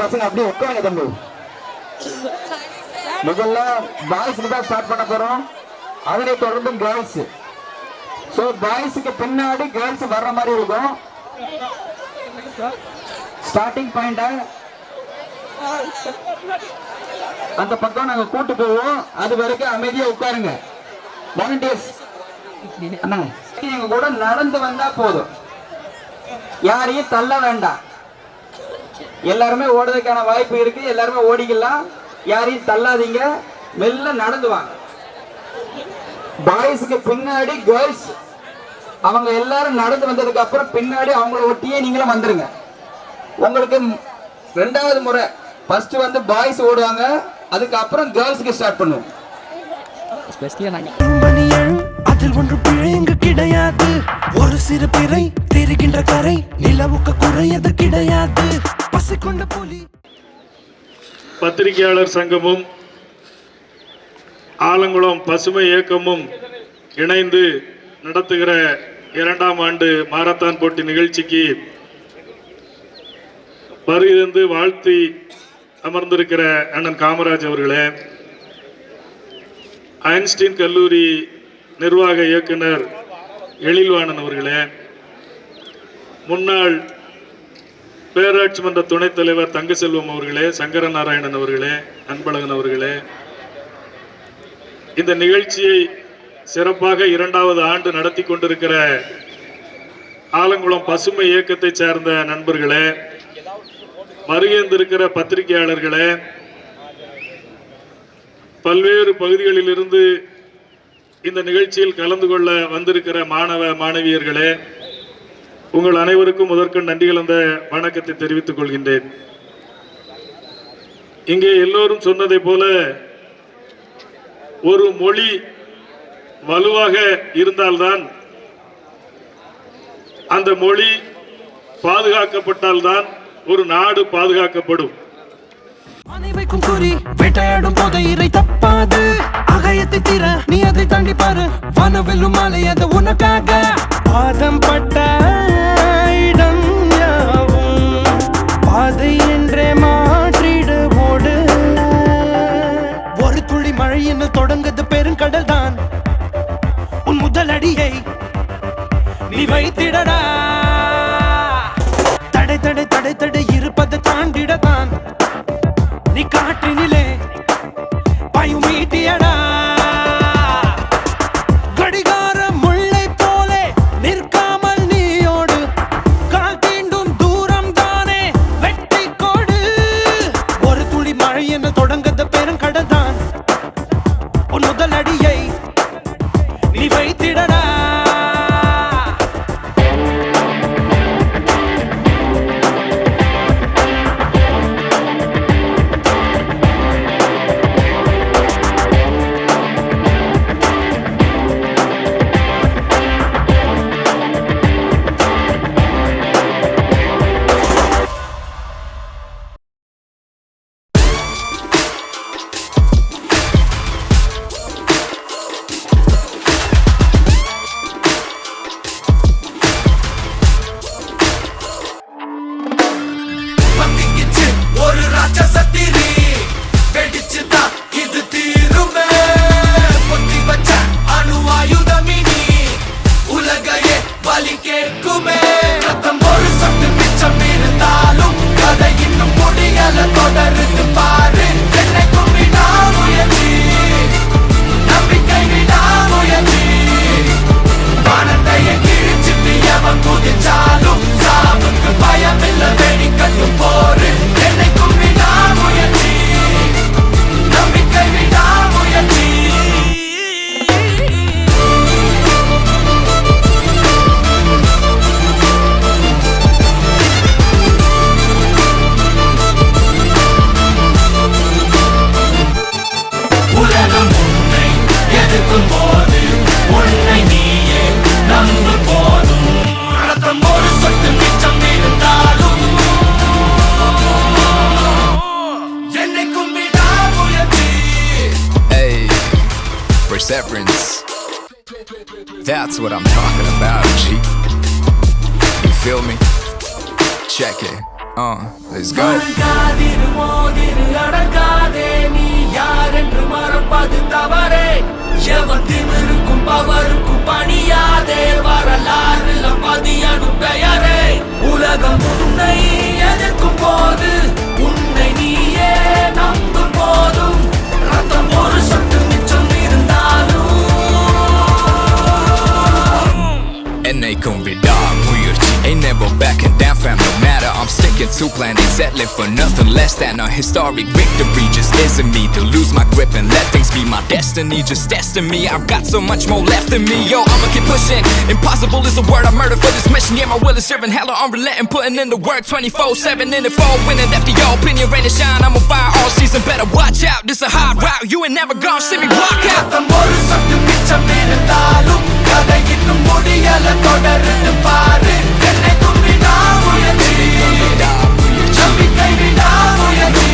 பசங்க அப்படியே உட்காருங்க தம்பி. முதல்ல பாய்ஸ்க்கு தான் ஸ்டார்ட் பண்ண போறோம். அதனை தொடர்ந்து கேர்ள்ஸ். சோ பாய்ஸ்க்கு பின்னாடி கேர்ள்ஸ் வர்ற மாதிரி இருக்கும். ஸ்டார்டிங் பாயிண்ட் அந்த பக்கம் நாங்க கூட்டு போவோம். அது வரைக்கும் அமைதியா உட்காருங்க. வாலண்டியர்ஸ் நீங்க கூட நடந்து வந்தா போதும். யாரையும் தள்ள வேண்டாம். எல்லாருமே ஓடுறதுக்கான வாய்ப்பு இருக்கு. எல்லாருமே ஓடிக்கலாம். யாரையும் தள்ளாதீங்க. மெல்ல நடந்து வாங்க. பாய்ஸ்க்கு பின்னாடி கேர்ள்ஸ் அவங்க எல்லாரும் நடந்து வந்ததுக்கு அப்புறம் பின்னாடி அவங்கள ஒட்டியே நீங்களும் வந்துருங்க. உங்களுக்கு ரெண்டாவது முறை ஃபர்ஸ்ட் வந்து பாய்ஸ் ஓடுவாங்க. அதுக்கு அப்புறம் கேர்ள்ஸ்க்கு ஸ்டார்ட் பண்ணுவோம். அதில் ஒன்று பிழைங்க கிடையாது. ஒரு சிறு பிறை தெரிகின்ற கரை நிலவுக்கு குறையது கிடையாது. பசிக்கொண்ட புலி. பத்திரிகையாளர் சங்கமும் ஆலங்குளம் பசுமை இயக்கமும் இணைந்து நடத்துகிற 2ஆம் ஆண்டு மாரத்தான் போட்டி நிகழ்ச்சிக்கு வருகிறது வாழ்த்தி அமர்ந்திருக்கிற அண்ணன் காமராஜ் அவர்களே, ஐன்ஸ்டீன் கல்லூரி நிர்வாக இயக்குனர் எழில்வாணன் அவர்களே, முன்னாள் பேராட்சி மன்ற துணைத் தலைவர் தங்கசெல்வம் அவர்களே, சங்கரநாராயணன் அவர்களே, அன்பழகன் அவர்களே, இந்த நிகழ்ச்சியை சிறப்பாக 2வது ஆண்டு நடத்தி கொண்டிருக்கிற ஆலங்குளம் பசுமை இயக்கத்தை சார்ந்த நண்பர்களே, வருகின்றிருக்கிற பத்திரிகையாளர்களே, பல்வேறு பகுதிகளில் இருந்து இந்த நிகழ்ச்சியில் கலந்து கொள்ள வந்திருக்கிற மாணவ மாணவியர்களே, உங்கள் அனைவருக்கும் முதற்கண் நன்றி கலந்த வணக்கத்தை தெரிவித்துக் கொள்கின்றேன். இங்கே எல்லோரும் சொன்னதை போல ஒரு மொழி வலுவாக இருந்தால்தான், அந்த மொழி பாதுகாக்கப்பட்டால்தான் ஒரு நாடு பாதுகாக்கப்படும். அனைவைக்கும் கூறி வேட்டையாடும் போது இறை தப்பாது. அகயத்தை தீர நீ அதை தாண்டி பாரு. வானவெல்லும் மாலை அது உனக்காக. பாதம் பட்ட இடம் யாவும் பாதை என்றே மாற்றிடு ஓடு. ஒரு துளி மழை என்று தொடங்குது பெருங்கடல் தான். உன் முதல் அடியை நீ வைத்திடடா. தடை தடை தடை தடை இருப்பதை தாண்டிடத்தான் நீ காற்றினிலே பாயும் மீட்டியடா. கடிகார முல்லை போலே நிற்காமல் நீயோடு. கால் தீண்டும் தூரம் தானே வெட்டி கோடு. ஒரு துளி மழை என தொடங்கத பெருங்கடல் தான். உன் முதல் அடியை நீ வைத்திடடா. severance. That's what I'm talking about, G. You feel me? Check it. Let's go. உலகம் உன்னை எதிர்க்கும் போது உன்னை நீயே நம்பும் போதும் ரத்தம் ஒரு சொட்டு மிச்சம் இருந்தாலும் என்னை கும்பிடா முயற்சி ain't never backing down fam, no matter I'm sticking to plan, ain't settling for nothing less than a historic victory. Just isn't me to lose my grip and let things be my destiny. Just testing me, I've got so much more left in me. Yo, I'ma keep pushing. Impossible is a word I murder for this mission. Yeah, my will is serving hella unrelenting, putting in the work 24/7 in the fall, winning after your opinion, rain and shine. I'm on fire all season, better watch out. This a hard route, you ain't never gonna see me walk out. ஒரு சொட்டு மிச்சம் இருந்தாலும் கதை இன்னும் முடியல, தொடர்ந்து பாரு. என்னை கும்பிடா முயற்சி, நம்பிக்கை விடா முயற்சி.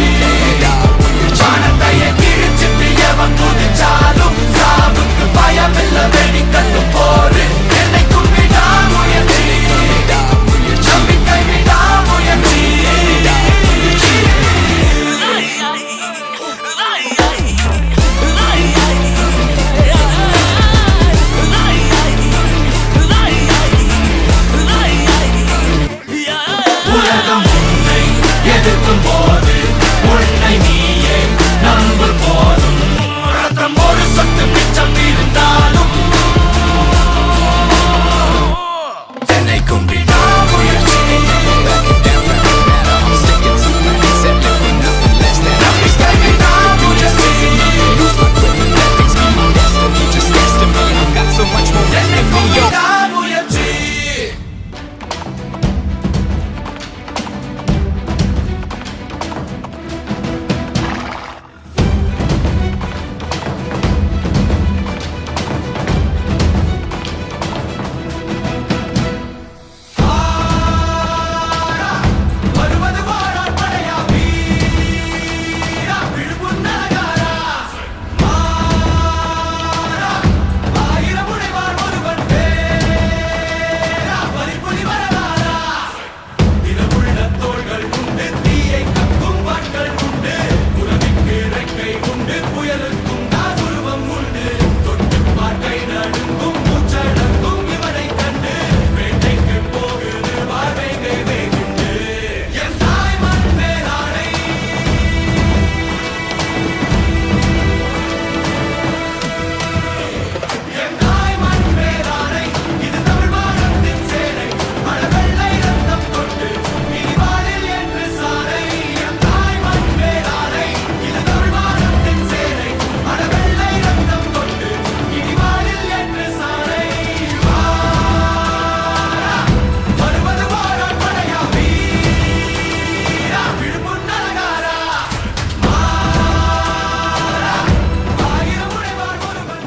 வானத்தையே கிழிச்சிட்டு எவன் குதிச்சாலும் சாவுக்கு பயமில்ல, வெடிக்கட்டு போரு. என்னை கும்பிடா முயற்சி, நம்பிக்கை விடா முயற்சி. உலகம் உன்னை எதிர்க்கும் போது உன்னை நீயே நம்பும் போதும் ரத்தம் ஒரு சொட்டு மிச்சம் இருந்தாலும் என்னை கும்பிடா முயற்சி. நம்பிக்கை விடா முயற்சி. என்னை கும்பிடா முயற்சி. வருவது வாரான் படையா வீரா, விழுப்புண் நரகாரா. மாறா, ஆயிரம் உடைவார் ஒருவன் பேரா, பறிப்புலி வரலாறா. தினமுள்ள தோள்கள் உண்டு, தீயை கக்கும் வாட்கள் உண்டு. புறவிக்கு இறக்கை உண்டு, புயலுக்கும் தான் உருவம் உண்டு. தொட்டு பார்க்கை நடுங்கும், மூச்சடங்கும் இவனை கண்டு. வேட்டைக்கு போகுது பார்வைகை வேகுண்டு. என் தாய் மண் மேலாடை, என் தாய் மண் மேலாடை. இது தமிழ் வானத்தின் சேனை, மழவெள்ளை ரத்தம் கொண்டு இனிவானில் என்று சாலை. என் தாய் மண் மேலாடை, இது தமிழ் வானத்தின் சேனை, மழவெள்ளை ரத்தம் கொண்டு இனிவானில் என்று சாலை. வருவது வாரான் படையா வீரா, விழுப்புண் நரகாரா. ஆயிரம் உடைவார் ஒருவன்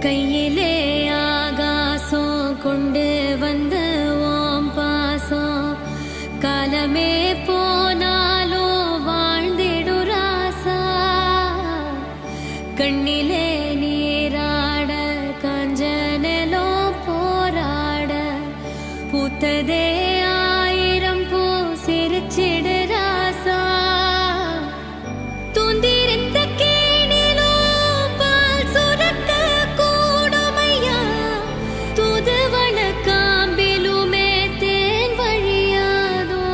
கையிலே ஆகாசம் கொண்டு வந்த ஓம் பாசம், காலமே போனாலும் வாழ்ந்திடு ராசா. கண்ணிலே நீராட காஞ்சனலோ போராட, பூத்ததே ஆயிரம் பூ சிரிச்சிடு ராசா. தூந்திருந்த கேணிலோ பால் சுரக்க கூடுமையா, தூதுவள காம்பிலுமே தேன் வழியாதோ.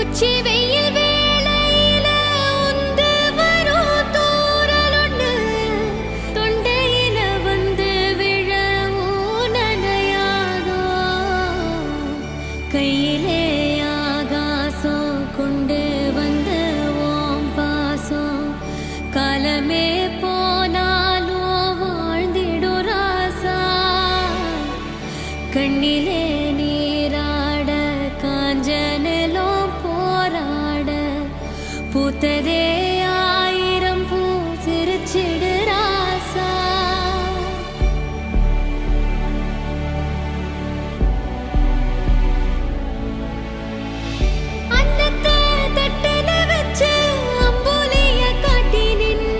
உச்சி வெயில் வேளையில உந்து வரும் தூறலொண்டு, தொண்டையில வந்து விழவும் நனையாதோ. கையிலே ஆகாசம் கொண்டு வந்த ஓம் பாசம், காலமே போனாலும் வாழ்ந்திடு ராசா. கண்ணிலே நீராட காஞ்சனலோ போராட, பூத்ததே ஆயிரம் பூ சிரிச்சிடு ராசா. அன்னத்தை தட்டுல வச்சு அம்புலிய காட்டி நின்ன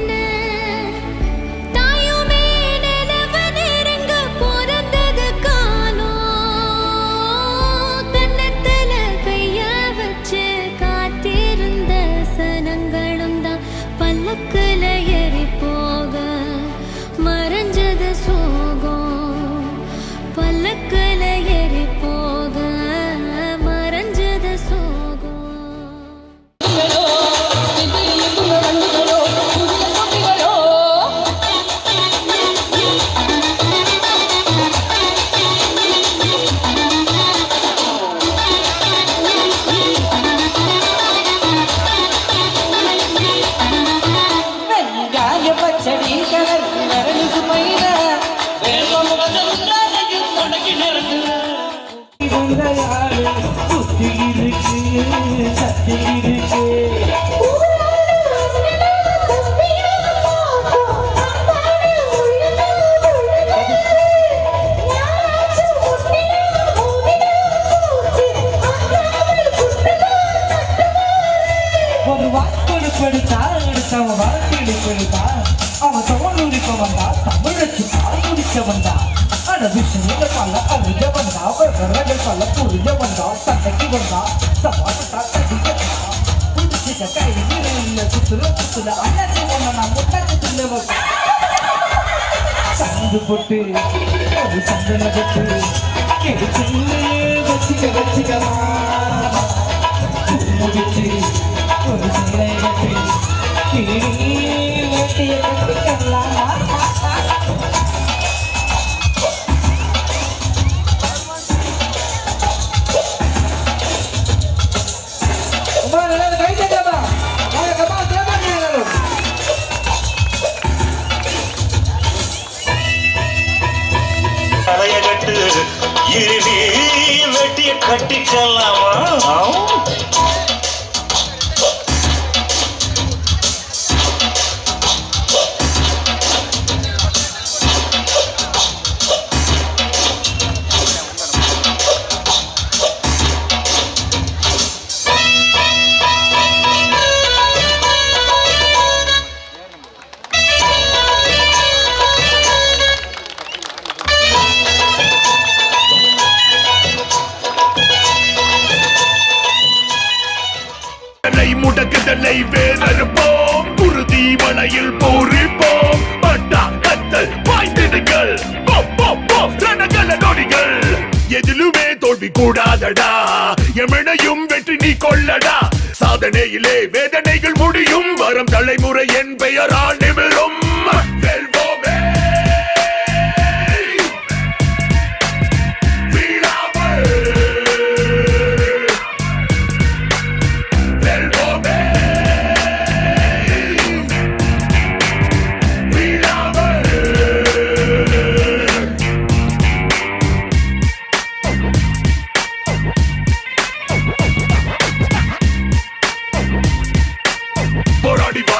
இருக்கு சக்தி இருக்கு ஒரு வாய்ப்பு படுத்தா அடுத்தவன் வாழ்க்கையில் படுத்தா அவன் தமிழ் வந்தா தமிழச்சு பால் குடிக்க வந்தா அட விஷயங்கள் பல அறிஞ்ச வந்தா விவரங்கள் பல புரிஞ்ச வந்தா சண்டைக்கு வந்தா சவாட்டா கடிக்க வந்தா புடிச்சிக்க கையில் சுத்துல அண்ணாச்சி ஒண்ணா முட்டாச்சு சந்து போட்டு ஒரு சந்தன போட்டு கேட்டு வச்சுக்கலாம் முடிச்சு ஒரு சிலை கட்டி வெட்டிய கட்டிக்கலாம் தலைய கட்டு இருடி வெட்டிய கட்டிக்கலாமா முடக்குதலை வேறறுப்போம் குருதி மலையில் போரிப்போம் பட்டா கத்தல் பாய்ந்திடுங்கள் ரணகல நொடிகள் எதிலுமே தோல்வி கூடாதடா எமனையும் வெற்றி நீ கொள்ளடா சாதனையிலே வேதனைகள் முடியும் வரும் தலைமுறை என் பெயரால் நிமிரும் வெல்வோமே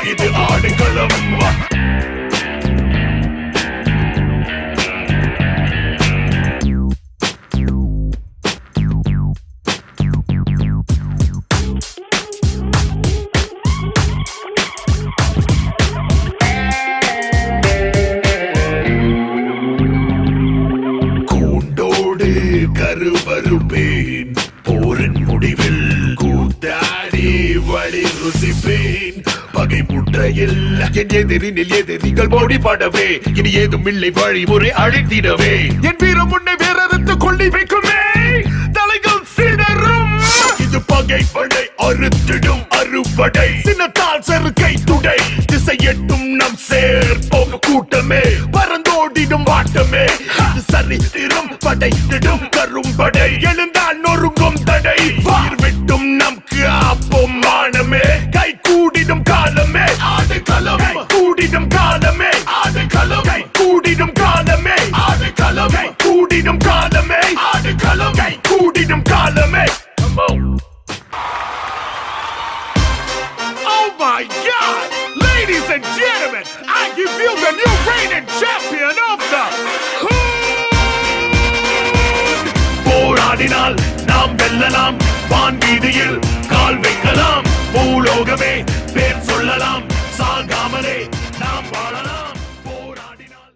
இது ஆடுகளம் கூண்டோடு கருவறுப்பேன் போரின் முடிவில் கூத்தாடி வழி ருசிப்பேன் பகை முற்றையில் என் எதிரினில் எதிரிகள் மோடி படவே இனி ஏதும் இல்லை வழிமுறை அழைத்திடவே என் வீரம் முன்னே வேறறுத்து கொள்ளி வைக்குமே தலைகள் சிதறும் இது பகை படை அறுத்திடும் அறுவடை சின்னத்தால் செருக்கை துடை திசை எட்டும் நம் சேர்ப்போம் கூட்டமே பறந்தோடிடும் வாட்டமே இது சரித்திரம் படைத்திடும் கரும்படை எழுந்தால் நொறுங்கும் தடை வார் விட்டும் நம் காப்போம் மானமே கை கூடிடும் காலமே ஆடு களம் கூடிடும் காலமே ஆடு களம் கூடிடும் காலமே ஆடு களம் கூடிடும் காலமே ஆடு களம் கூடிடும் காலமே. Oh my God! Ladies and gentlemen, I give you the new reigning champion of the போராடினால் நாம் வெல்லலாம் வான் வீதியில் கால் வைக்கலாம் பூலோகமே பேர் சொல்லலாம் சாகாமலே நாம் வாழலாம் போராடினால்